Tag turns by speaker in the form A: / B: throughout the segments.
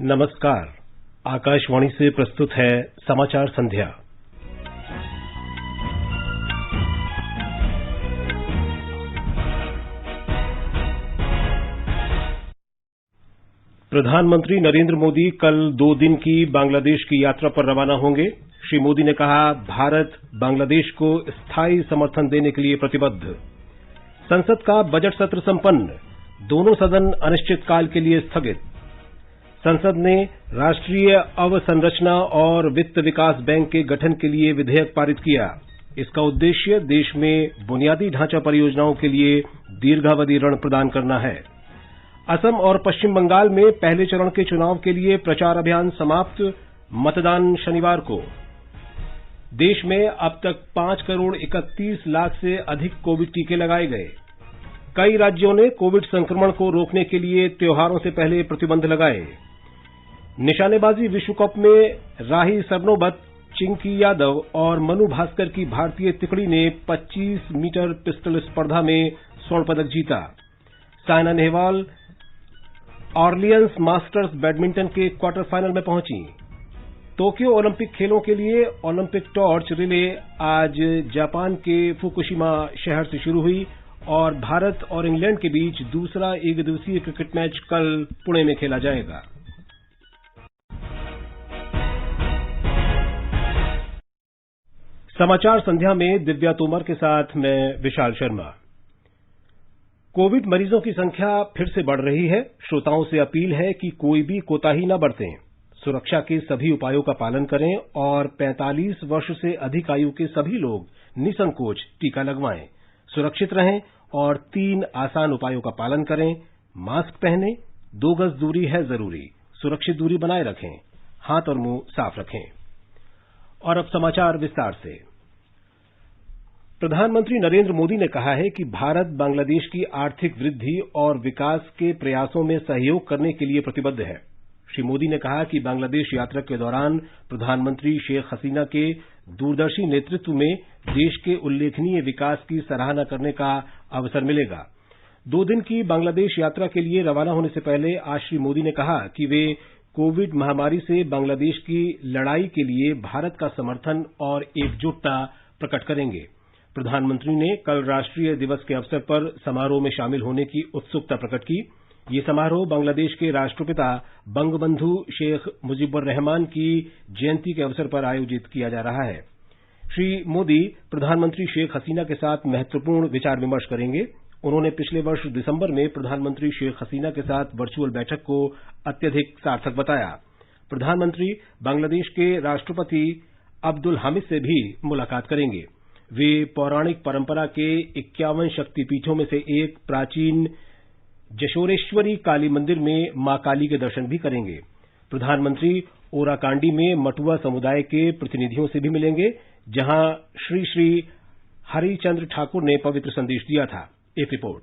A: नमस्कार। आकाशवाणी से प्रस्तुत है समाचार संध्या। प्रधानमंत्री नरेंद्र मोदी कल 2 दिन की बांग्लादेश की यात्रा पर रवाना होंगे। श्री मोदी ने कहा, भारत बांग्लादेश को स्थायी समर्थन देने के लिए प्रतिबद्ध। संसद का बजट सत्र संपन्न, दोनों सदन अनिश्चितकाल के लिए स्थगित। संसद ने राष्ट्रीय अवसंरचना और वित्त विकास बैंक के गठन के लिए विधेयक पारित किया। इसका उद्देश्य देश में बुनियादी ढांचा परियोजनाओं के लिए दीर्घावधि ऋण प्रदान करना है। असम और पश्चिम बंगाल में पहले चरण के चुनाव के लिए प्रचार अभियान समाप्त, मतदान शनिवार को। देश में अब तक 5 करोड़ 31 लाख से अधिक कोविड टीके लगाए गए। कई राज्यों ने कोविड संक्रमण को रोकने के लिए त्योहारों से पहले प्रतिबंध लगाए। निशानेबाजी विश्व कप में राही सरनोबत, चिंकी यादव और मनु भास्कर की भारतीय तिकड़ी ने 25 मीटर पिस्टल स्पर्धा में स्वर्ण पदक जीता। Saina Nehwal Orleans Masters badminton के क्वार्टर फाइनल में पहुंची। टोक्यो ओलंपिक खेलों के लिए ओलंपिक टॉर्च रिले आज जापान के फुकुशिमा शहर से शुरू हुई और भारत और इंग्लैंड के बीच दूसरा एकदिवसीय क्रिकेट मैच कल पुणे में खेला जाएगा। समाचार संध्या में दिव्या तोमर के साथ मैं विशाल शर्मा। कोविड मरीजों की संख्या फिर से बढ़ रही है। श्रोताओं से अपील है कि कोई भी कोताही न बरतें, सुरक्षा के सभी उपायों का पालन करें और 45 वर्ष से अधिक आयु के सभी लोग निसंकोच टीका लगवाएं। सुरक्षित रहें और 3 आसान उपायों का पालन करें। मास्क पहनें, 2 गज दूरी है जरूरी, सुरक्षित दूरी बनाए रखें, हाथ और मुंह साफ रखें। और अब समाचार विस्तार से। प्रधानमंत्री नरेंद्र मोदी ने कहा है कि भारत बांग्लादेश की आर्थिक वृद्धि और विकास के प्रयासों में सहयोग करने के लिए प्रतिबद्ध है। श्री मोदी ने कहा कि बांग्लादेश यात्रा के दौरान प्रधानमंत्री शेख हसीना के दूरदर्शी नेतृत्व में देश के उल्लेखनीय विकास की सराहना करने का अवसर मिलेगा। 2 दिन की बांग्लादेश यात्रा के लिए रवाना होने से पहले आज श्री मोदी ने कहा कि वे कोविड महामारी से बांग्लादेश की लड़ाई के लिए भारत का समर्थन और एकजुटता प्रकट करेंगे। प्रधानमंत्री ने कल राष्ट्रीय दिवस के अवसर पर समारोह में शामिल होने की उत्सुकता प्रकट की। ये समारोह बांग्लादेश के राष्ट्रपिता बंगबंधु शेख मुजीबुर रहमान की जयंती के अवसर पर आयोजित किया जा रहा है। श्री मोदी प्रधानमंत्री शेख हसीना के साथ महत्वपूर्ण विचार विमर्श करेंगे। उन्होंने पिछले वर्ष दिसंबर में प्रधानमंत्री शेख हसीना के साथ वर्चुअल बैठक को अत्यधिक सार्थक बताया। प्रधानमंत्री बांग्लादेश के राष्ट्रपति अब्दुल हामिद से भी मुलाकात करेंगे। वे पौराणिक परंपरा के 51 शक्तिपीठों में से एक प्राचीन जशोरेश्वरी काली मंदिर में मां काली के दर्शन भी करेंगे। प्रधानमंत्री ओराकांडी में मटुआ समुदाय के प्रतिनिधियों से भी मिलेंगे, जहां श्री श्री हरिचंद्र ठाकुर ने पवित्र संदेश दिया था। एक रिपोर्ट।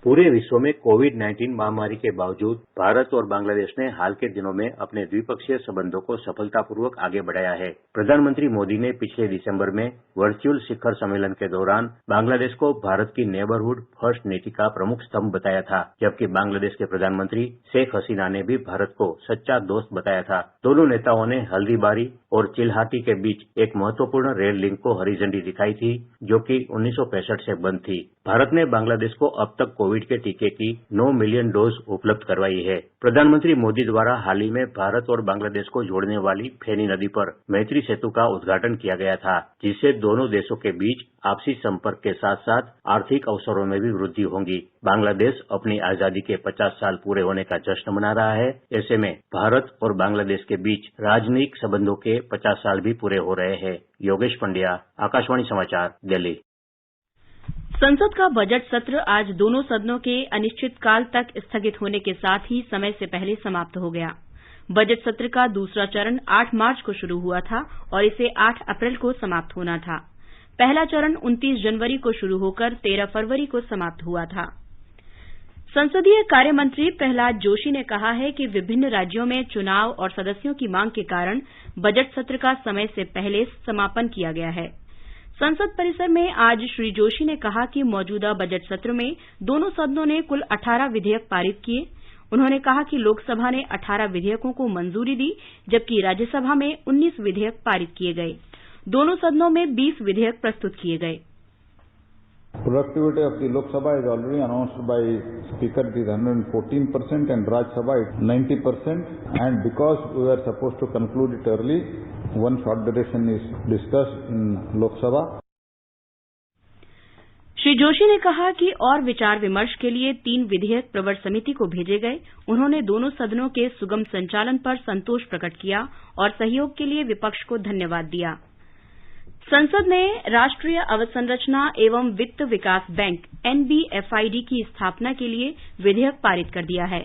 B: पूरे विश्व में कोविड-19 महामारी के बावजूद भारत और बांग्लादेश ने हाल के दिनों में अपने द्विपक्षीय संबंधों को सफलतापूर्वक आगे बढ़ाया है। प्रधानमंत्री मोदी ने पिछले दिसंबर में वर्चुअल शिखर सम्मेलन के दौरान बांग्लादेश को भारत की नेबरहुड फर्स्ट नीति का प्रमुख स्तंभ बताया था, जबकि बांग्लादेश के प्रधानमंत्री शेख हसीना ने भी भारत को सच्चा दोस्त बताया था। दोनों नेताओं ने हल्दीबारी और चिल्हाटी के बीच एक महत्वपूर्ण रेल लिंक को हरी झंडी दिखाई थी, जो कि 1965 से बंद थी। भारत ने बांग्लादेश को अब तक कोविड के टीके की 9 मिलियन डोज उपलब्ध करवाई है। प्रधानमंत्री मोदी द्वारा हाल ही में भारत और बांग्लादेश को जोड़ने वाली फेनी नदी पर मैत्री सेतु का उद्घाटन किया गया था, जिससे दोनों देशों के बीच आपसी संपर्क के साथ साथ आर्थिक अवसरों में भी वृद्धि होगी। बांग्लादेश अपनी आजादी के 50 साल पूरे होने का जश्न मना रहा है। ऐसे में भारत और बांग्लादेश के बीच राजनयिक संबंधों के 50 साल भी पूरे हो रहे हैं। योगेश पंड्या, आकाशवाणी समाचार, दिल्ली।
C: संसद का बजट सत्र आज दोनों सदनों के अनिश्चितकाल तक स्थगित होने के साथ ही समय से पहले समाप्त हो गया। बजट सत्र का दूसरा चरण 8 मार्च को शुरू हुआ था और इसे 8 अप्रैल को समाप्त होना था। पहला चरण 29 जनवरी को शुरू होकर 13 फरवरी को समाप्त हुआ था। संसदीय कार्य मंत्री प्रहलाद जोशी ने कहा है कि विभिन्न राज्यों में चुनाव और सदस्यों की मांग के कारण बजट सत्र का समय से पहले समापन किया गया है। संसद परिसर में आज श्री जोशी ने कहा कि मौजूदा बजट सत्र में दोनों सदनों ने कुल 18 विधेयक पारित किए। उन्होंने कहा कि लोकसभा ने 18 विधेयकों को मंजूरी दी, जबकि राज्यसभा में 19 विधेयक पारित किए गए। दोनों सदनों में 20 विधेयक प्रस्तुत किए गए।
D: Productivity of the Lok Sabha is already announced by Speaker. It is 114% and Raj Sabha is 90%. And because we are supposed to conclude it early, one short duration is discussed in Lok Sabha.
C: Shri Joshi ने कहा कि और विचार विमर्श के लिए 3 विधेयक प्रवर समिति को भेजे गए। उन्होंने दोनों सदनों के सुगम संचालन पर संतोष प्रकट किया और सहयोग के लिए विपक्ष को धन्यवाद दिया। संसद ने राष्ट्रीय अवसंरचना एवं वित्त विकास बैंक एनबीएफआईडी की स्थापना के लिए विधेयक पारित कर दिया है।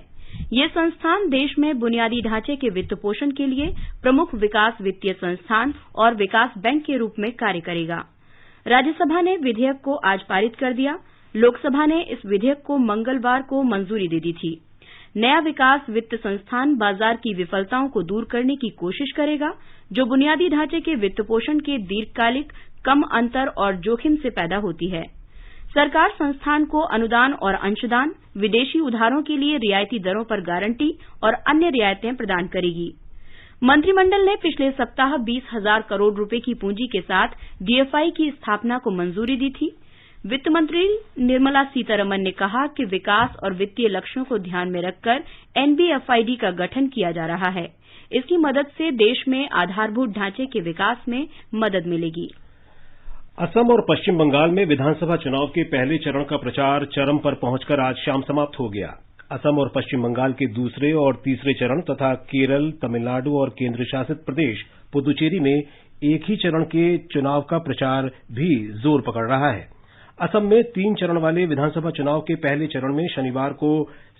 C: ये संस्थान देश में बुनियादी ढांचे के वित्त पोषण के लिए प्रमुख विकास वित्तीय संस्थान और विकास बैंक के रूप में कार्य करेगा। राज्यसभा ने विधेयक को आज पारित कर दिया। लोकसभा ने इस विधेयक को मंगलवार को मंजूरी दे दी थी। नया विकास वित्त संस्थान बाजार की विफलताओं को दूर करने की कोशिश करेगा, जो बुनियादी ढांचे के वित्त पोषण के दीर्घकालिक, कम अंतर और जोखिम से पैदा होती है। सरकार संस्थान को अनुदान और अंशदान, विदेशी उधारों के लिए रियायती दरों पर गारंटी और अन्य रियायतें प्रदान करेगी। मंत्रिमंडल ने पिछले सप्ताह 20,000 करोड़ रुपए की पूंजी के साथ डीएफआई की स्थापना को मंजूरी दी थी। वित्त मंत्री निर्मला सीतारमण ने कहा कि विकास और वित्तीय लक्ष्यों को ध्यान में रखकर एनबीएफआईडी का गठन किया जा रहा है। इसकी मदद से देश में आधारभूत ढांचे के विकास में मदद मिलेगी।
A: असम और पश्चिम बंगाल में विधानसभा चुनाव के पहले चरण का प्रचार चरम पर पहुंचकर आज शाम समाप्त हो गया। असम और पश्चिम बंगाल के दूसरे और तीसरे चरण तथा केरल, तमिलनाडु और केंद्र शासित प्रदेश पुदुचेरी में एक ही चरण के चुनाव का प्रचार भी जोर पकड़ रहा है। असम में 3 चरण वाले विधानसभा चुनाव के पहले चरण में शनिवार को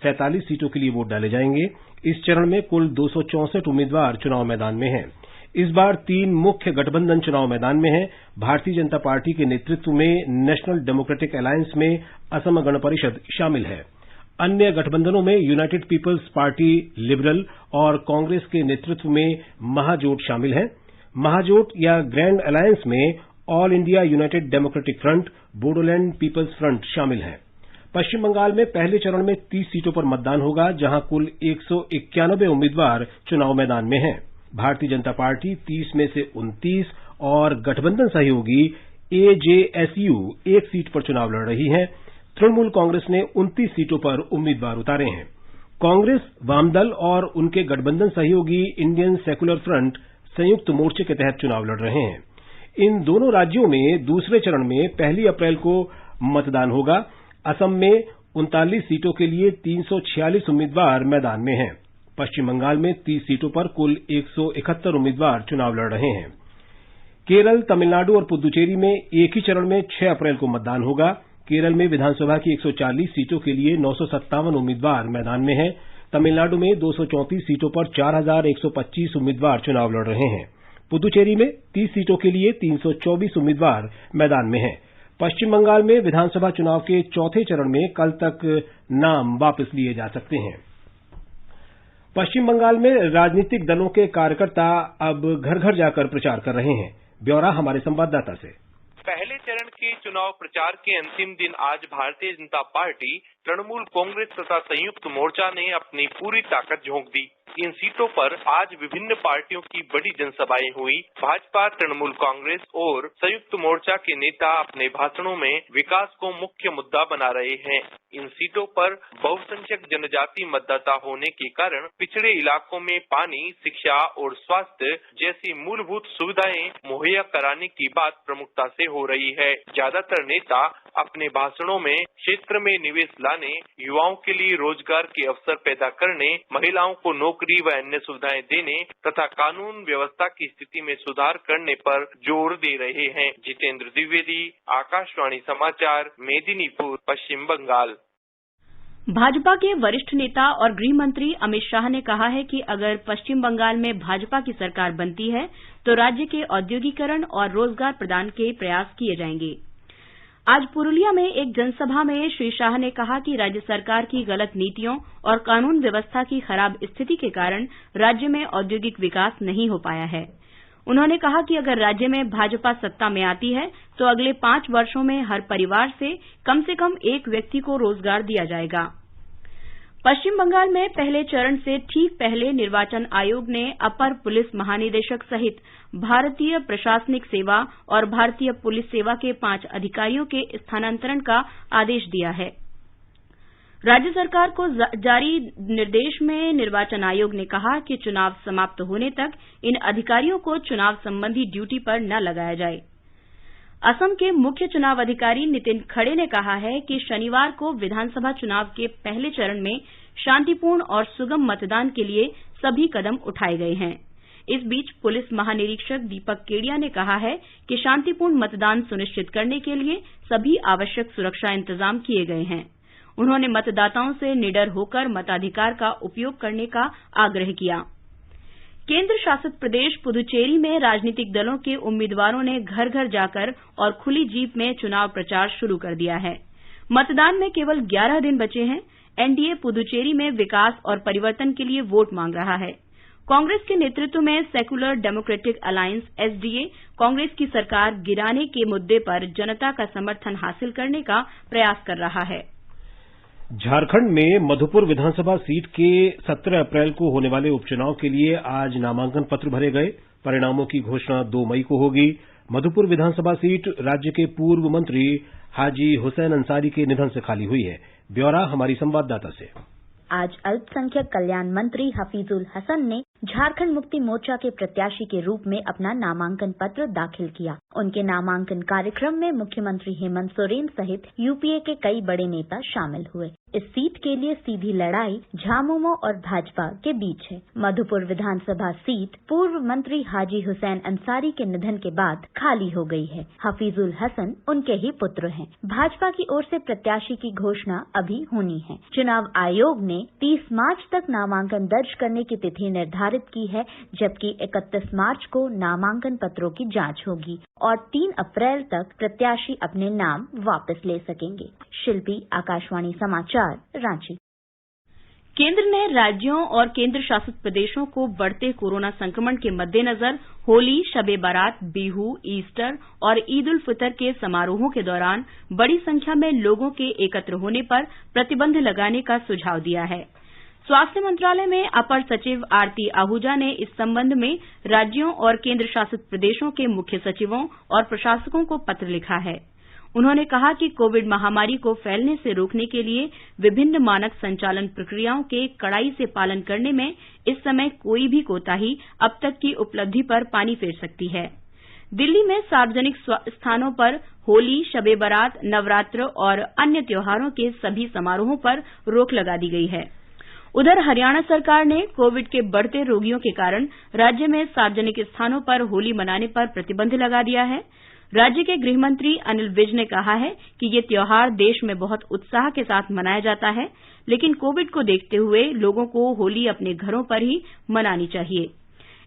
A: 47 सीटों के लिए वोट डाले जाएंगे। इस चरण में कुल 264 उम्मीदवार चुनाव मैदान में हैं। इस बार 3 मुख्य गठबंधन चुनाव मैदान में हैं। भारतीय जनता पार्टी के नेतृत्व में नेशनल डेमोक्रेटिक अलायंस में असम गण परिषद शामिल है। अन्य गठबंधनों में यूनाइटेड पीपल्स पार्टी, लिबरल और कांग्रेस के नेतृत्व में महाजोट शामिल हैं। महाजोट या ग्रैंड अलायंस में All India United Democratic Front, Bodoland people's front शामिल हैं। पश्चिम बंगाल में पहले चरण में 30 सीटों पर मतदान होगा, जहां कुल 191 उम्मीदवार चुनाव मैदान में हैं। भारतीय जनता पार्टी 30 में से 29 और गठबंधन सहयोगी एजेएसयू 1 सीट पर चुनाव लड़ रही है। तृणमूल कांग्रेस ने 29 सीटों पर उम्मीदवार उतारे हैं। कांग्रेस, वामदल और उनके गठबंधन सहयोगी इंडियन सेकुलर फ्रंट संयुक्त मोर्चे के तहत चुनाव लड़ रहे हैं। इन दोनों राज्यों में दूसरे चरण में 1 अप्रैल को मतदान होगा। असम में 39 सीटों के लिए 346 उम्मीदवार मैदान में हैं। पश्चिम बंगाल में 30 सीटों पर कुल 171 उम्मीदवार चुनाव लड़ रहे हैं। केरल, तमिलनाडु और पुदुचेरी में एक ही चरण में 6 अप्रैल को मतदान होगा। केरल में विधानसभा की 140 सीटों के लिए 957 उम्मीदवार मैदान में हैं। तमिलनाडु में 234 सीटों पर 4,125 उम्मीदवार चुनाव लड़ रहे हैं। पुदुचेरी में 30 सीटों के लिए 324 उम्मीदवार मैदान में हैं। पश्चिम बंगाल में विधानसभा चुनाव के चौथे चरण में कल तक नाम वापस लिए जा सकते हैं। पश्चिम बंगाल में राजनीतिक दलों के कार्यकर्ता अब घर घर जाकर प्रचार कर रहे हैं। ब्यौरा हमारे संवाददाता से।
E: पहले चरण के चुनाव प्रचार के अंतिम दिन आज भारतीय जनता पार्टी, तृणमूल कांग्रेस तथा संयुक्त मोर्चा ने अपनी पूरी ताकत झोंक दी। इन सीटों पर आज विभिन्न पार्टियों की बड़ी जनसभाएं हुई। भाजपा, तृणमूल कांग्रेस और संयुक्त मोर्चा के नेता अपने भाषणों में विकास को मुख्य मुद्दा बना रहे हैं। इन सीटों पर बहुसंख्यक जनजाति मतदाता होने के कारण पिछड़े इलाकों में पानी, शिक्षा और स्वास्थ्य जैसी मूलभूत सुविधाएं मुहैया कराने की बात प्रमुखता से हो रही है। ज्यादातर नेता अपने भाषणों में क्षेत्र में निवेश लाने, युवाओं के लिए रोजगार के अवसर पैदा करने, महिलाओं को नौकरी व अन्य सुविधाएं देने तथा कानून व्यवस्था की स्थिति में सुधार करने पर जोर दे रहे हैं। जितेंद्र द्विवेदी, आकाशवाणी समाचार, मेदिनीपुर, पश्चिम बंगाल।
C: भाजपा के वरिष्ठ नेता और गृह मंत्री अमित शाह ने कहा है कि अगर पश्चिम बंगाल में भाजपा की सरकार बनती है तो राज्य के औद्योगिकरण और रोजगार प्रदान के प्रयास किए जाएंगे। आज पुरुलिया में एक जनसभा में श्री शाह ने कहा कि राज्य सरकार की गलत नीतियों और कानून व्यवस्था की खराब स्थिति के कारण राज्य में औद्योगिक विकास नहीं हो पाया है। उन्होंने कहा कि अगर राज्य में भाजपा सत्ता में आती है तो अगले 5 वर्षों में हर परिवार से कम एक व्यक्ति को रोजगार दिया जाएगा। पश्चिम बंगाल में पहले चरण से ठीक पहले निर्वाचन आयोग ने अपर पुलिस महानिदेशक सहित भारतीय प्रशासनिक सेवा और भारतीय पुलिस सेवा के 5 अधिकारियों के स्थानांतरण का आदेश दिया है। राज्य सरकार को जारी निर्देश में निर्वाचन आयोग ने कहा कि चुनाव समाप्त होने तक इन अधिकारियों को चुनाव संबंधी ड्यूटी पर न लगाया जाए। असम के मुख्य चुनाव अधिकारी नितिन खड़े ने कहा है कि शनिवार को विधानसभा चुनाव के पहले चरण में शांतिपूर्ण और सुगम मतदान के लिए सभी कदम उठाए गए हैं। इस बीच पुलिस महानिरीक्षक दीपक केडिया ने कहा है कि शांतिपूर्ण मतदान सुनिश्चित करने के लिए सभी आवश्यक सुरक्षा इंतजाम किए गए हैं। उन्होंने मतदाताओं से निडर होकर मताधिकार का उपयोग करने का आग्रह किया। केंद्र शासित प्रदेश पुदुचेरी में राजनीतिक दलों के उम्मीदवारों ने घर घर जाकर और खुली जीप में चुनाव प्रचार शुरू कर दिया है। मतदान में केवल 11 दिन बचे हैं। एनडीए पुदुचेरी में विकास और परिवर्तन के लिए वोट मांग रहा है। कांग्रेस के नेतृत्व में secular democratic alliance SDA Congress की सरकार गिराने के मुद्दे पर जनता का समर्थन हासिल करने का प्रयास कर रहा है।
A: झारखंड में मधुपुर विधानसभा सीट के 17 अप्रैल को होने वाले उपचुनाव के लिए आज नामांकन पत्र भरे गए। परिणामों की घोषणा 2 मई को होगी। मधुपुर विधानसभा सीट राज्य के पूर्व मंत्री हाजी हुसैन अंसारी के निधन से खाली हुई है। ब्यौरा हमारी संवाददाता से।
F: आज अल्पसंख्यक कल्याण मंत्री हफीजुल हसन ने झारखंड मुक्ति मोर्चा के प्रत्याशी के रूप में अपना नामांकन पत्र दाखिल किया। उनके नामांकन कार्यक्रम में मुख्यमंत्री हेमंत सोरेन सहित यूपीए के कई बड़े नेता शामिल हुए। इस सीट के लिए सीधी लड़ाई झामुमो और भाजपा के बीच है। मधुपुर विधानसभा सीट पूर्व मंत्री हाजी हुसैन अंसारी के निधन के बाद खाली हो गई है। हफीजुल हसन उनके ही पुत्र हैं। भाजपा की ओर से प्रत्याशी की घोषणा अभी होनी है। चुनाव आयोग ने 30 मार्च तक नामांकन दर्ज करने की तिथि निर्धारित की है, जबकि 31 मार्च को नामांकन पत्रों की जांच होगी और 3 अप्रैल तक प्रत्याशी अपने नाम वापस ले सकेंगे। शिल्पी, आकाशवाणी समाचार, रांची।
C: केंद्र ने राज्यों और केंद्र शासित प्रदेशों को बढ़ते कोरोना संक्रमण के मद्देनजर होली, शबे बारात, बिहू, ईस्टर और ईद उल फितर के समारोहों के दौरान बड़ी संख्या में लोगों के एकत्र होने पर प्रतिबंध लगाने का सुझाव दिया है। स्वास्थ्य मंत्रालय में अपर सचिव आरती आहूजा ने इस संबंध में राज्यों और केंद्र शासित प्रदेशों के मुख्य सचिवों और प्रशासकों को पत्र लिखा है। उन्होंने कहा कि कोविड महामारी को फैलने से रोकने के लिए विभिन्न मानक संचालन प्रक्रियाओं के कड़ाई से पालन करने में इस समय कोई भी कोताही अब तक की उपलब्धि पर पानी फेर सकती है। दिल्ली में सार्वजनिक स्थानों पर होली, शबे बारात, नवरात्र और अन्य त्योहारों के सभी समारोहों पर रोक लगा दी गई है। उधर हरियाणा सरकार ने कोविड के बढ़ते रोगियों के कारण राज्य में सार्वजनिक स्थानों पर होली मनाने पर प्रतिबंध लगा दिया है। राज्य के गृह मंत्री अनिल विज ने कहा है कि ये त्योहार देश में बहुत उत्साह के साथ मनाया जाता है, लेकिन कोविड को देखते हुए लोगों को होली अपने घरों पर ही मनानी चाहिए।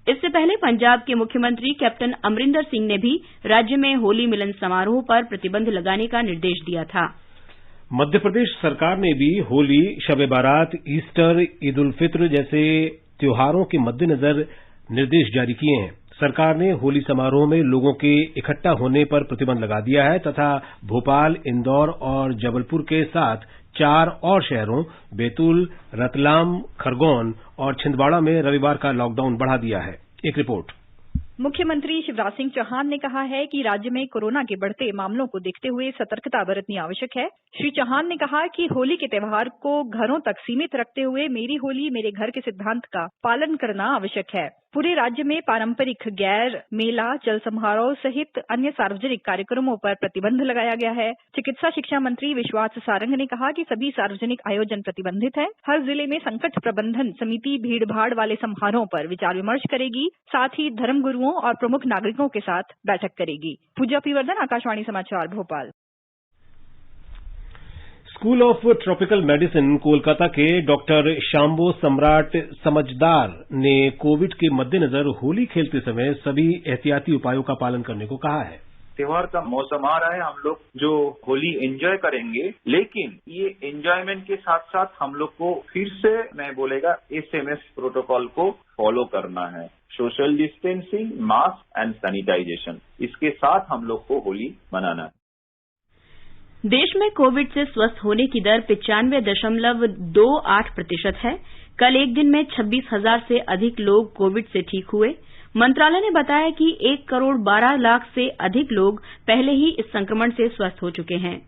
C: इससे पहले पंजाब के मुख्यमंत्री कैप्टन अमरिंदर सिंह ने भी राज्य में होली मिलन समारोह पर प्रतिबंध लगाने का निर्देश दिया था।
A: मध्य प्रदेश सरकार ने भी होली, शबे बारात, ईस्टर, ईद उल फित्र जैसे त्योहारों के मद्देनजर निर्देश जारी किए हैं। सरकार ने होली समारोह में लोगों के इकट्ठा होने पर प्रतिबंध लगा दिया है तथा भोपाल, इंदौर और जबलपुर के साथ 4 और शहरों बैतूल, रतलाम, खरगोन और छिंदवाड़ा में रविवार का लॉकडाउन बढ़ा दिया है। एक रिपोर्ट।
G: मुख्यमंत्री शिवराज सिंह चौहान ने कहा है कि राज्य में कोरोना के बढ़ते मामलों को देखते हुए सतर्कता बरतनी आवश्यक है। श्री चौहान ने कहा कि होली के त्योहार को घरों तक सीमित रखते हुए मेरी होली मेरे घर के सिद्धांत का पालन करना आवश्यक है। पूरे राज्य में पारंपरिक गैर, मेला, जल समारोह सहित अन्य सार्वजनिक कार्यक्रमों पर प्रतिबंध लगाया गया है। चिकित्सा शिक्षा मंत्री विश्वास सारंग ने कहा कि सभी सार्वजनिक आयोजन प्रतिबंधित है। हर जिले में संकट प्रबंधन समिति भीड़भाड़ वाले समारोहों पर विचार विमर्श करेगी, साथ ही धर्मगुरुओं और प्रमुख नागरिकों के साथ बैठक करेगी। पूजा पीवर्धन, आकाशवाणी समाचार, Bhopal.
A: School of tropical medicine Kolkata के डॉक्टर शाम्बो सम्राट समझदार ने कोविड के मद्देनजर होली खेलते समय सभी एहतियाती उपायों का पालन करने को कहा है।
H: त्योहार का मौसम आ रहा है, हम लोग जो होली एंजॉय करेंगे, लेकिन ये एंजॉयमेंट के साथ साथ हम लोग को फिर से मैं बोलेगा SMS प्रोटोकॉल को फॉलो करना है। Social distancing, mask and sanitization, इसके साथ हम लोग को होली मनाना है।
C: देश में कोविड से स्वस्थ होने की दर 95.28% है। कल एक दिन में 26,000 से अधिक लोग कोविड से ठीक हुए। मंत्रालय ने बताया कि 1 करोड़ 12 लाख से अधिक लोग पहले ही इस संक्रमण से स्वस्थ हो चुके हैं।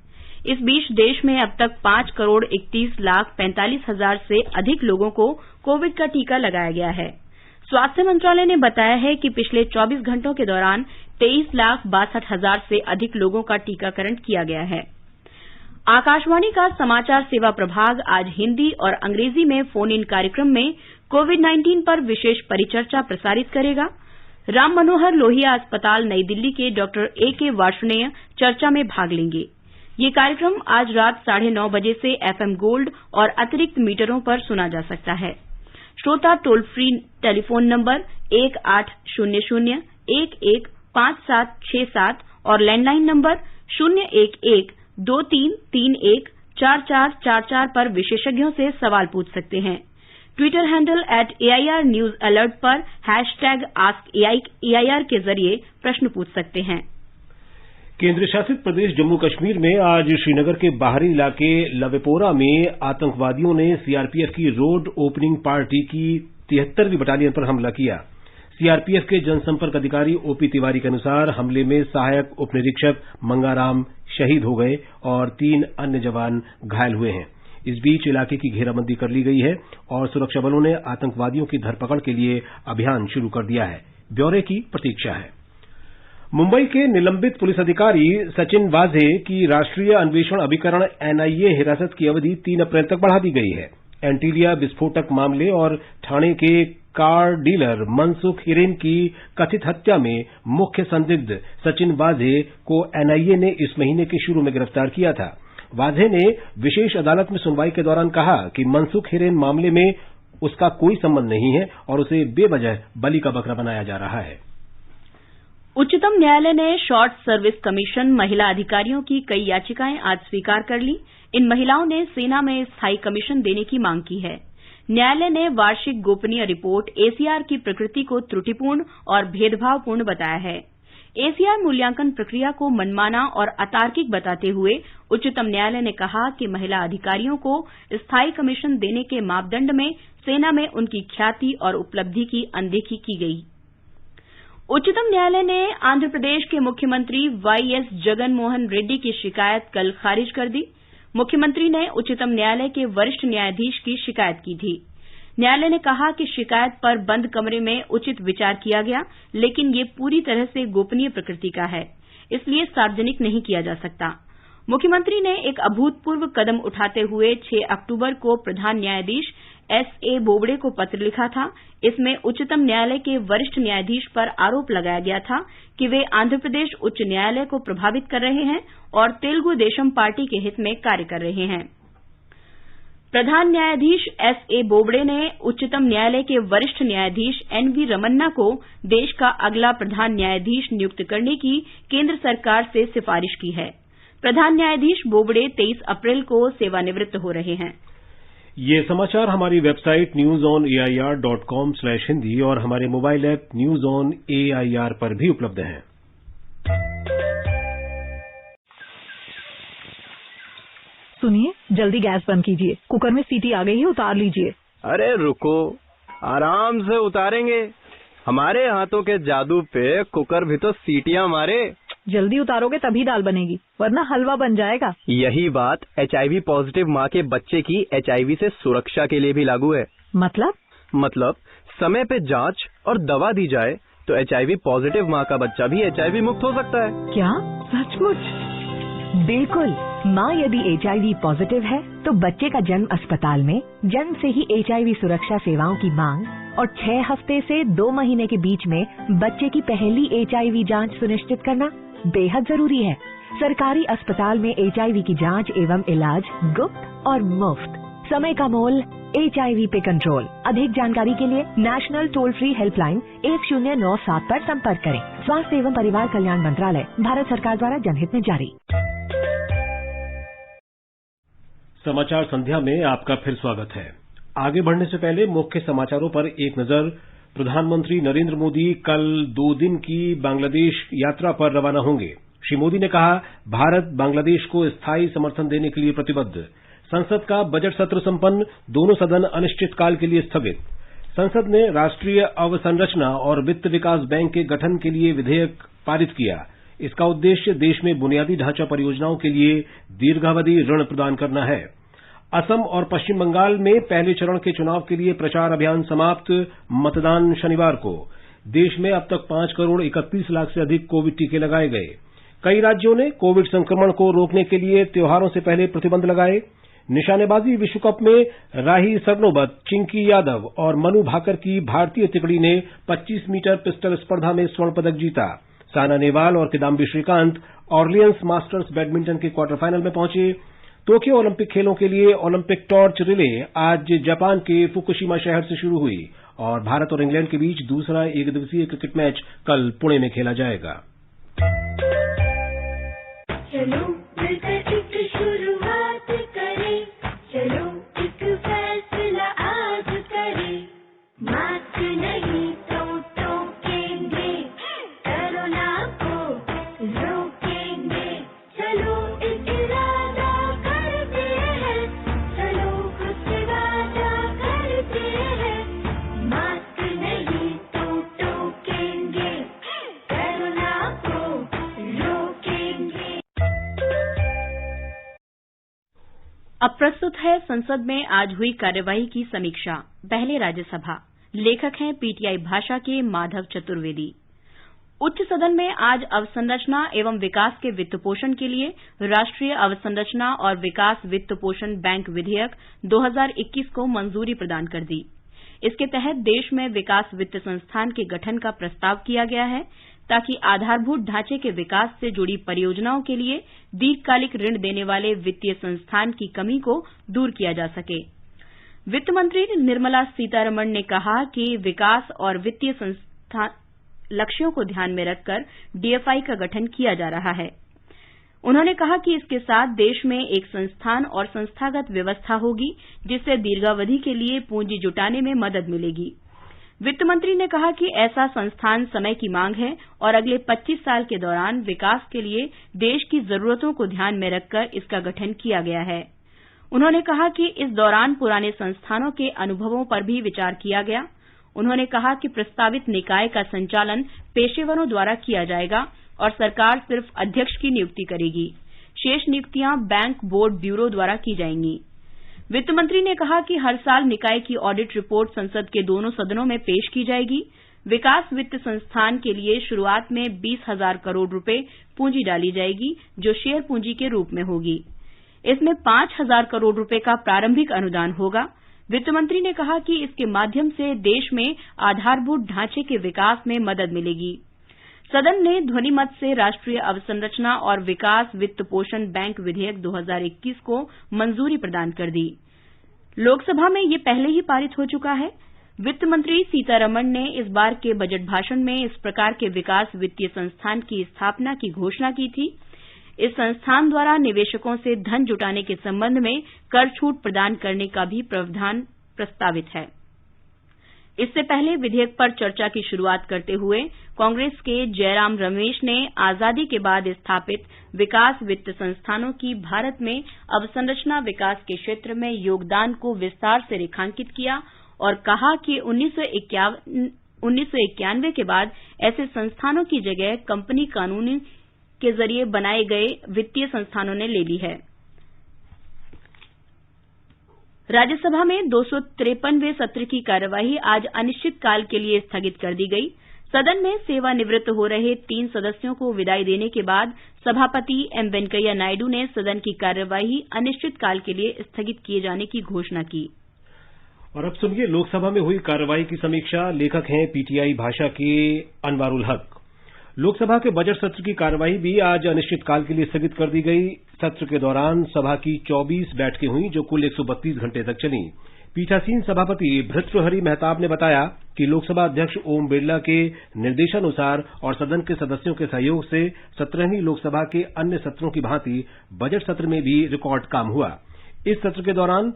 C: इस बीच देश में अब तक 5 करोड़ 31 लाख 45 हजार से अधिक लोगों को कोविड का टीका लगाया गया है। स्वास्थ्य मंत्रालय ने बताया है कि पिछले 24 घंटों के दौरान 23 लाख 62 हजार से अधिक लोगों का टीकाकरण किया गया है। आकाशवाणी का समाचार सेवा प्रभाग आज हिंदी और अंग्रेजी में फोन इन कार्यक्रम में कोविड-19 पर विशेष परिचर्चा प्रसारित करेगा। राम मनोहर लोहिया अस्पताल नई दिल्ली के डॉक्टर A.K. वार्ष्णेय चर्चा में भाग लेंगे। ये कार्यक्रम आज रात 9:30 बजे से FM गोल्ड और अतिरिक्त मीटरों पर सुना जा सकता है। श्रोता टोल फ्री टेलीफोन नंबर 1800-115767 और लैंडलाइन नंबर 011-2331-4444 पर विशेषज्ञों से सवाल पूछ सकते हैं। Twitter handle @AIR news alert पर #AskAIR के जरिए प्रश्न पूछ सकते हैं।
A: केंद्र शासित प्रदेश जम्मू कश्मीर में आज श्रीनगर के बाहरी इलाके लवेपोरा में आतंकवादियों ने सीआरपीएफ की रोड ओपनिंग पार्टी की 73वीं बटालियन पर हमला किया। सीआरपीएफ के जनसंपर्क अधिकारी ओपी तिवारी के अनुसार हमले में सहायक उपनिरीक्षक मंगाराम शहीद हो गए और 3 अन्य जवान घायल हुए हैं। इस बीच इलाके की घेराबंदी कर ली गई है और सुरक्षा बलों ने आतंकवादियों की धरपकड़ के लिए अभियान शुरू कर दिया है। ब्यौरे की प्रतीक्षा है। मुंबई के निलंबित पुलिस अधिकारी सचिन वाझे की राष्ट्रीय अन्वेषण अभिकरण NIA हिरासत की अवधि 3 अप्रैल तक बढ़ा दी गई है। एंटीलिया विस्फोटक मामले और ठाणे के कार डीलर मनसुख हिरेन की कथित हत्या में मुख्य संदिग्ध सचिन वाझे को NIA ने इस महीने के शुरू में गिरफ्तार किया था। वाझे ने विशेष अदालत में सुनवाई के दौरान कहा कि मनसुख हिरेन मामले में उसका कोई संबंध नहीं है और उसे बेवजह बलि का बकरा बनाया जा रहा है।
C: उच्चतम न्यायालय ने शॉर्ट सर्विस कमीशन महिला अधिकारियों की कई याचिकाएं आज स्वीकार कर ली। इन महिलाओं ने सेना में स्थायी कमीशन देने की मांग की है। न्यायालय ने वार्षिक गोपनीय रिपोर्ट ACR की प्रकृति को त्रुटिपूर्ण और भेदभावपूर्ण बताया है। ACR मूल्यांकन प्रक्रिया को मनमाना और अतार्किक बताते हुए उच्चतम न्यायालय ने कहा कि महिला अधिकारियों को स्थायी कमीशन देने के मापदंड में सेना में उनकी ख्याति और उपलब्धि की अनदेखी की गई। उच्चतम न्यायालय ने आंध्र प्रदेश के मुख्यमंत्री YS जगन मोहन रेड्डी की शिकायत कल खारिज कर दी। मुख्यमंत्री ने उच्चतम न्यायालय के वरिष्ठ न्यायाधीश की शिकायत की थी। न्यायालय ने कहा कि शिकायत पर बंद कमरे में उचित विचार किया गया, लेकिन ये पूरी तरह से गोपनीय प्रकृति का है, इसलिए सार्वजनिक नहीं किया जा सकता। मुख्यमंत्री ने एक अभूतपूर्व कदम उठाते हुए 6 अक्टूबर को प्रधान न्यायाधीश SA बोबड़े को पत्र लिखा था। इसमें उच्चतम न्यायालय के वरिष्ठ न्यायाधीश पर आरोप लगाया गया था कि वे आंध्र प्रदेश उच्च न्यायालय को प्रभावित कर रहे हैं और तेलुगु देशम पार्टी के हित में कार्य कर रहे हैं। प्रधान न्यायाधीश SA बोबड़े ने उच्चतम न्यायालय के वरिष्ठ न्यायाधीश NV रमन्ना को देश का अगला प्रधान न्यायाधीश नियुक्त करने की केंद्र सरकार से सिफारिश की है। प्रधान न्यायाधीश बोबड़े 23 अप्रैल को सेवानिवृत्त हो रहे हैं।
A: ये समाचार हमारी वेबसाइट newsonair.com/hindi और हमारे mobile app news on AIR पर भी उपलब्ध हैं।
G: सुनिए, जल्दी गैस बंद कीजिए। कुकर में सीटी आ गई है, उतार लीजिए।
I: अरे रुको, आराम से उतारेंगे। हमारे हाथों के जादू पे कुकर भी तो सीटियां मारे।
G: जल्दी उतारोगे तभी दाल बनेगी, वरना हलवा बन जाएगा।
I: यही बात HIV पॉजिटिव माँ के बच्चे की HIV से सुरक्षा के लिए भी लागू है। मतलब समय पे जांच और दवा दी जाए तो HIV पॉजिटिव माँ का बच्चा भी HIV मुक्त हो सकता है।
G: क्या सचमुच?
J: बिल्कुल। माँ यदि HIV पॉजिटिव है तो बच्चे का जन्म अस्पताल में, जन्म से ही HIV सुरक्षा सेवाओं की मांग और 6 हफ्ते से 2 महीने के बीच में बच्चे की पहली HIV जांच सुनिश्चित करना बेहद जरूरी है। सरकारी अस्पताल में HIV की जांच एवं इलाज गुप्त और मुफ्त। समय का मोल HIV पे कंट्रोल। अधिक जानकारी के लिए नेशनल टोल फ्री हेल्पलाइन 1097 पर संपर्क करें। स्वास्थ्य एवं परिवार कल्याण मंत्रालय, भारत सरकार द्वारा जनहित में जारी।
A: समाचार संध्या में आपका फिर स्वागत है। आगे बढ़ने से पहले मुख्य समाचारों पर एक नजर। प्रधानमंत्री नरेंद्र मोदी कल 2 दिन की बांग्लादेश यात्रा पर रवाना होंगे। श्री मोदी ने कहा, भारत बांग्लादेश को स्थायी समर्थन देने के लिए प्रतिबद्ध। संसद का बजट सत्र संपन्न, दोनों सदन अनिश्चितकाल के लिए स्थगित। संसद ने राष्ट्रीय अवसंरचना और वित्त विकास बैंक के गठन के लिए विधेयक पारित किया। इसका उद्देश्य देश में बुनियादी ढांचा परियोजनाओं के लिए दीर्घावधि ऋण प्रदान करना है। असम और पश्चिम बंगाल में पहले चरण के चुनाव के लिए प्रचार अभियान समाप्त, मतदान शनिवार को। देश में अब तक 5 करोड़ 31 लाख से अधिक कोविड टीके लगाए गए। कई राज्यों ने कोविड संक्रमण को रोकने के लिए त्योहारों से पहले प्रतिबंध लगाए। निशानेबाजी विश्व कप में राही सरनोबत, चिंकी यादव और मनु भाकर की भारतीय टुकड़ी ने 25 मीटर पिस्टल स्पर्धा में स्वर्ण पदक जीता। सायना नेहवाल और Kidambi Srikanth Orleans Masters badminton के क्वार्टर फाइनल में पहुंचे। टोक्यो ओलंपिक खेलों के लिए ओलंपिक टॉर्च रिले आज जापान के फुकुशिमा शहर से शुरू हुई और भारत और इंग्लैंड के बीच दूसरा एकदिवसीय क्रिकेट मैच कल पुणे में खेला जाएगा।
C: अब प्रस्तुत है संसद में आज हुई कार्यवाही की समीक्षा। पहले राज्यसभा। लेखक हैं पीटीआई भाषा के माधव चतुर्वेदी। उच्च सदन में आज अवसंरचना एवं विकास के वित्त पोषण के लिए राष्ट्रीय अवसंरचना और विकास वित्त पोषण बैंक विधेयक 2021 को मंजूरी प्रदान कर दी। इसके तहत देश में विकास वित्त संस्थान के गठन का प्रस्ताव किया गया है ताकि आधारभूत ढांचे के विकास से जुड़ी परियोजनाओं के लिए दीर्घकालिक ऋण देने वाले वित्तीय संस्थान की कमी को दूर किया जा सके। वित्त मंत्री निर्मला सीतारमण ने कहा कि विकास और वित्तीय संस्थान लक्ष्यों को ध्यान में रखकर डीएफआई का गठन किया जा रहा है। उन्होंने कहा कि इसके साथ देश में एक संस्थान और संस्थागत व्यवस्था होगी जिससे दीर्घावधि के लिए पूंजी जुटाने में मदद मिलेगी। वित्त मंत्री ने कहा कि ऐसा संस्थान समय की मांग है और अगले 25 साल के दौरान विकास के लिए देश की जरूरतों को ध्यान में रखकर इसका गठन किया गया है। उन्होंने कहा कि इस दौरान पुराने संस्थानों के अनुभवों पर भी विचार किया गया। उन्होंने कहा कि प्रस्तावित निकाय का संचालन पेशेवरों द्वारा किया जाएगा और सरकार सिर्फ अध्यक्ष की नियुक्ति करेगी। शेष नियुक्तियां बैंक बोर्ड ब्यूरो द्वारा की जाएंगी। वित्त मंत्री ने कहा कि हर साल निकाय की ऑडिट रिपोर्ट संसद के दोनों सदनों में पेश की जाएगी। विकास वित्त संस्थान के लिए शुरुआत में 20,000 करोड़ रुपए पूंजी डाली जाएगी जो शेयर पूंजी के रूप में होगी। इसमें 5,000 करोड़ रुपए का प्रारंभिक अनुदान होगा। वित्त मंत्री ने कहा कि इसके माध्यम से देश में आधारभूत ढांचे के विकास में मदद मिलेगी। सदन ने ध्वनिमत से राष्ट्रीय अवसंरचना और विकास वित्त पोषण बैंक विधेयक 2021 को मंजूरी प्रदान कर दी। लोकसभा में ये पहले ही पारित हो चुका है। वित्त मंत्री सीतारमण ने इस बार के बजट भाषण में इस प्रकार के विकास वित्तीय संस्थान की स्थापना की घोषणा की थी। इस संस्थान द्वारा निवेशकों से धन जुटाने के संबंध में कर छूट प्रदान करने का भी प्रावधान प्रस्तावित है। इससे पहले विधेयक पर चर्चा की शुरुआत करते हुए कांग्रेस के जयराम रमेश ने आजादी के बाद स्थापित विकास वित्त संस्थानों की भारत में अवसंरचना विकास के क्षेत्र में योगदान को विस्तार से रेखांकित किया और कहा कि 1991 के बाद ऐसे संस्थानों की जगह कंपनी कानून के जरिए बनाए गए वित्तीय संस्थानों ने ले ली है। राज्यसभा में 253वें सत्र की कार्यवाही आज अनिश्चितकाल के लिए स्थगित कर दी गई। सदन में सेवानिवृत्त हो रहे 3 सदस्यों को विदाई देने के बाद सभापति एम वेंकैया नायडू ने सदन की कार्यवाही अनिश्चितकाल के लिए स्थगित किए जाने की घोषणा की।
A: और अब सुनिए लोकसभा में हुई कार्यवाही की समीक्षा। लेखक हैं पीटीआई भाषा के अनवारुल हक। लोकसभा के बजट सत्र की कार्यवाही भी आज अनिश्चितकाल के लिए स्थगित कर दी गई। सत्र के दौरान सभा की 24 बैठकें हुई जो कुल 132 घंटे तक चली। पीठासीन सभापति भर्तृहरि मेहताब ने बताया कि लोकसभा अध्यक्ष ओम बिरला के निर्देशानुसार और सदन के सदस्यों के सहयोग से 17वीं लोकसभा के अन्य सत्रों की भांति बजट सत्र में भी रिकॉर्ड काम हुआ। इस सत्र के दौरान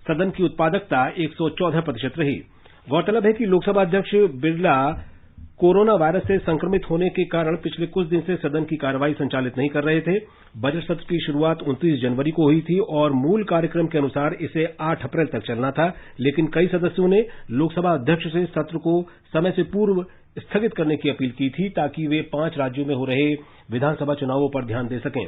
A: सदन की उत्पादकता 114% रही। गौरतलब है कि लोकसभा अध्यक्ष बिरला कोरोना वायरस से संक्रमित होने के कारण पिछले कुछ दिन से सदन की कार्यवाही संचालित नहीं कर रहे थे। बजट सत्र की शुरुआत 29 जनवरी को हुई थी और मूल कार्यक्रम के अनुसार इसे 8 अप्रैल तक चलना था, लेकिन कई सदस्यों ने लोकसभा अध्यक्ष से सत्र को समय से पूर्व स्थगित करने की अपील की थी ताकि वे 5 राज्यों में हो रहे विधानसभा चुनावों पर ध्यान दे सकें।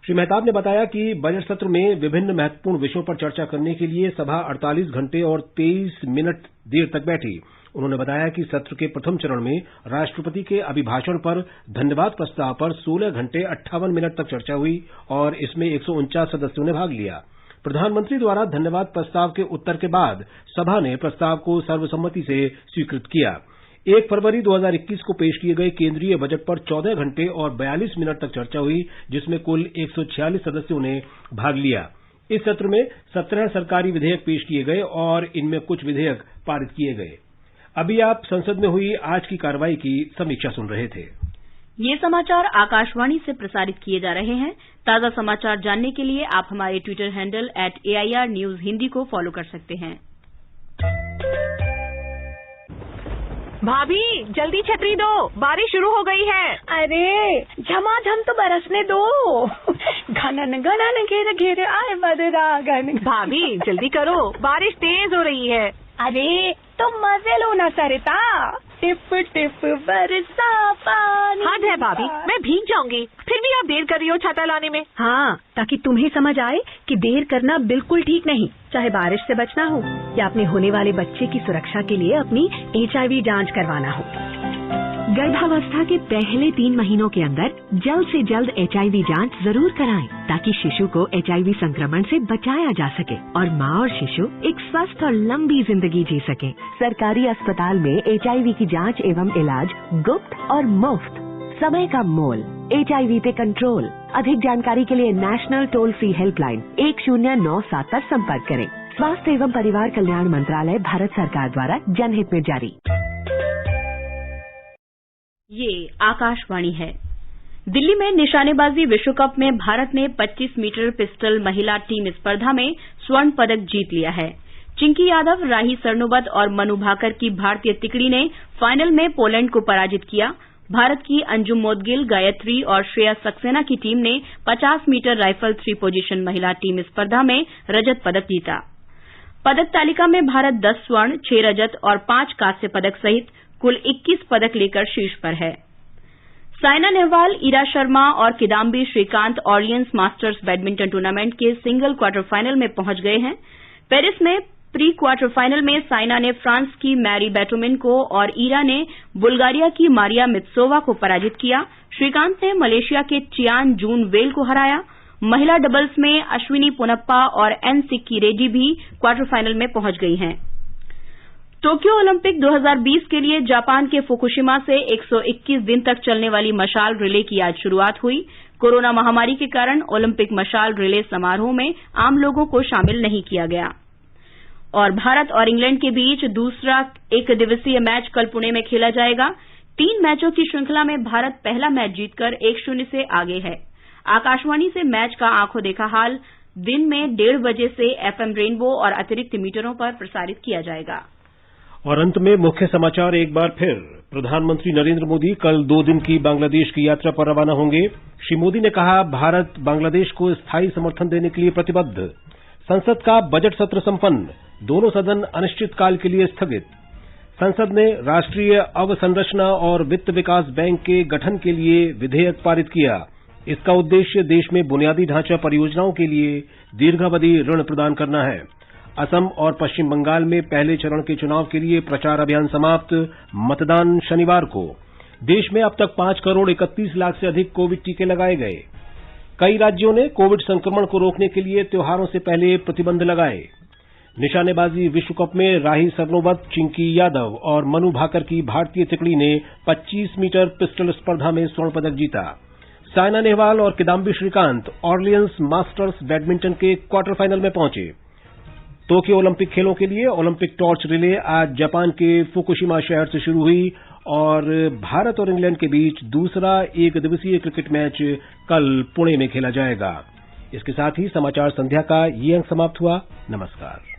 A: श्री मेहताब ने बताया कि बजट सत्र में विभिन्न महत्वपूर्ण विषयों पर चर्चा करने के लिए सभा 48 घंटे और 23 मिनट देर तक बैठी। उन्होंने बताया कि सत्र के प्रथम चरण में राष्ट्रपति के अभिभाषण पर धन्यवाद प्रस्ताव पर 16 घंटे 58 मिनट तक चर्चा हुई और इसमें 149 सदस्यों ने भाग लिया। प्रधानमंत्री द्वारा धन्यवाद प्रस्ताव के उत्तर के बाद सभा ने प्रस्ताव को सर्वसम्मति से स्वीकृत किया। 1 फरवरी 2021 को पेश किए गए केंद्रीय बजट पर 14 घंटे और 42 मिनट तक चर्चा हुई, जिसमें कुल 146 सदस्यों ने भाग लिया। इस सत्र में 17 सरकारी विधेयक पेश किए गए और इनमें कुछ विधेयक पारित किए गए। अभी आप संसद में हुई आज की कार्रवाई की समीक्षा सुन रहे थे।
C: ये समाचार आकाशवाणी से प्रसारित किए जा रहे हैं। ताजा समाचार जानने के लिए आप हमारे Twitter handle @AIR News Hindi को फॉलो कर सकते हैं।
J: भाभी जल्दी छतरी दो, बारिश शुरू हो गई है।
K: अरे झमाझम तो बरसने दो। घनन घनन घेरे घेरे आए बदरा घन।
J: भाभी जल्दी करो, बारिश तेज हो रही है।
K: अरे तो मजे लो ना सरिता, टिप टिप बरसा पानी।
J: हद है भाभी, मैं भीग जाऊंगी। फिर भी आप देर कर रही हो छाता लाने में।
K: हाँ, ताकि तुम्हें समझ आए कि देर करना बिल्कुल ठीक नहीं, चाहे बारिश से बचना हो या अपने होने वाले बच्चे की सुरक्षा के लिए अपनी HIV जांच करवाना हो।
J: गर्भावस्था के पहले 3 महीनों के अंदर जल्द से जल्द HIV जांच जरूर कराएं, ताकि शिशु को HIV संक्रमण से बचाया जा सके और माँ और शिशु एक स्वस्थ और लंबी जिंदगी जी सके। सरकारी अस्पताल में HIV की जांच एवं इलाज गुप्त और मुफ्त। समय का मोल, HIV पे कंट्रोल। अधिक जानकारी के लिए नेशनल टोल फ्री हेल्पलाइन 1097 पर संपर्क करें। स्वास्थ्य एवं परिवार कल्याण मंत्रालय, भारत सरकार द्वारा जनहित में जारी।
C: ये आकाशवाणी है। दिल्ली में निशानेबाजी विश्व कप में भारत ने 25 मीटर पिस्टल महिला टीम स्पर्धा में स्वर्ण पदक जीत लिया है। चिंकी यादव, राही सरनोबत और मनु भाकर की भारतीय तिकड़ी ने फाइनल में पोलैंड को पराजित किया। भारत की अंजुम मोदगिल, गायत्री और श्रेया सक्सेना की टीम ने 50 मीटर राइफल 3 पोजीशन महिला टीम स्पर्धा में रजत पदक जीता। पदक तालिका में भारत 10 स्वर्ण, 6 रजत और 5 कांस्य पदक सहित कुल 21 पदक लेकर शीर्ष पर है। साइना नेहवाल, ईरा शर्मा और Kidambi Srikanth Orleans Masters badminton tournament के सिंगल क्वार्टर फाइनल में पहुंच गए हैं। पेरिस में प्री क्वार्टर फाइनल में साइना ने फ्रांस की मैरी बैटोमिन को और ईरा ने बुल्गारिया की मारिया मित्सोवा को पराजित किया। श्रीकांत ने मलेशिया के चियान जून वेल को हराया। महिला डबल्स में अश्विनी पोनप्पा और एन सिक्की रेड्डी भी क्वार्टर फाइनल में पहुंच गई हैं। टोक्यो ओलंपिक 2020 के लिए जापान के फुकुशिमा से 121 दिन तक चलने वाली मशाल रिले की आज शुरुआत हुई। कोरोना महामारी के कारण ओलंपिक मशाल रिले समारोह में आम लोगों को शामिल नहीं किया गया। और भारत और इंग्लैंड के बीच दूसरा 1 दिवसीय मैच कल पुणे में खेला जाएगा। 3 मैचों की श्रृंखला में भारत पहला मैच जीतकर 1-0 से आगे है। आकाशवाणी से मैच का आंखों देखा हाल दिन में 1:30 बजे से FM रेनबो और अतिरिक्त मीटरों पर प्रसारित किया जाएगा।
A: और अंत में मुख्य समाचार एक बार फिर। प्रधानमंत्री नरेंद्र मोदी कल 2 दिन की बांग्लादेश की यात्रा पर रवाना होंगे। श्री मोदी ने कहा, भारत बांग्लादेश को स्थायी समर्थन देने के लिए प्रतिबद्ध। संसद का बजट सत्र संपन्न, दोनों सदन अनिश्चितकाल के लिए स्थगित। संसद ने राष्ट्रीय अवसंरचना और वित्त विकास बैंक के गठन के लिए विधेयक पारित किया। इसका उद्देश्य देश में बुनियादी ढांचा परियोजनाओं के लिए दीर्घावधि ऋण प्रदान करना है। असम और पश्चिम बंगाल में पहले चरण के चुनाव के लिए प्रचार अभियान समाप्त, मतदान शनिवार को। देश में अब तक 5 करोड़ 31 लाख से अधिक कोविड टीके लगाए गए। कई राज्यों ने कोविड संक्रमण को रोकने के लिए त्योहारों से पहले प्रतिबंध लगाए। निशानेबाजी विश्व कप में राही सरनोबत, चिंकी यादव और मनु भाकर की भारतीय तिकड़ी ने 25 मीटर पिस्टल स्पर्धा में स्वर्ण पदक जीता। साइना नेहवाल और Kidambi Srikanth Orleans Masters badminton के क्वार्टर फाइनल में पहुंचे। टोक्यो ओलंपिक खेलों के लिए ओलंपिक टॉर्च रिले आज जापान के फुकुशिमा शहर से शुरू हुई और भारत और इंग्लैंड के बीच दूसरा 1 दिवसीय क्रिकेट मैच कल पुणे में खेला जाएगा। इसके साथ ही समाचार संध्या का ये अंक समाप्त हुआ। नमस्कार।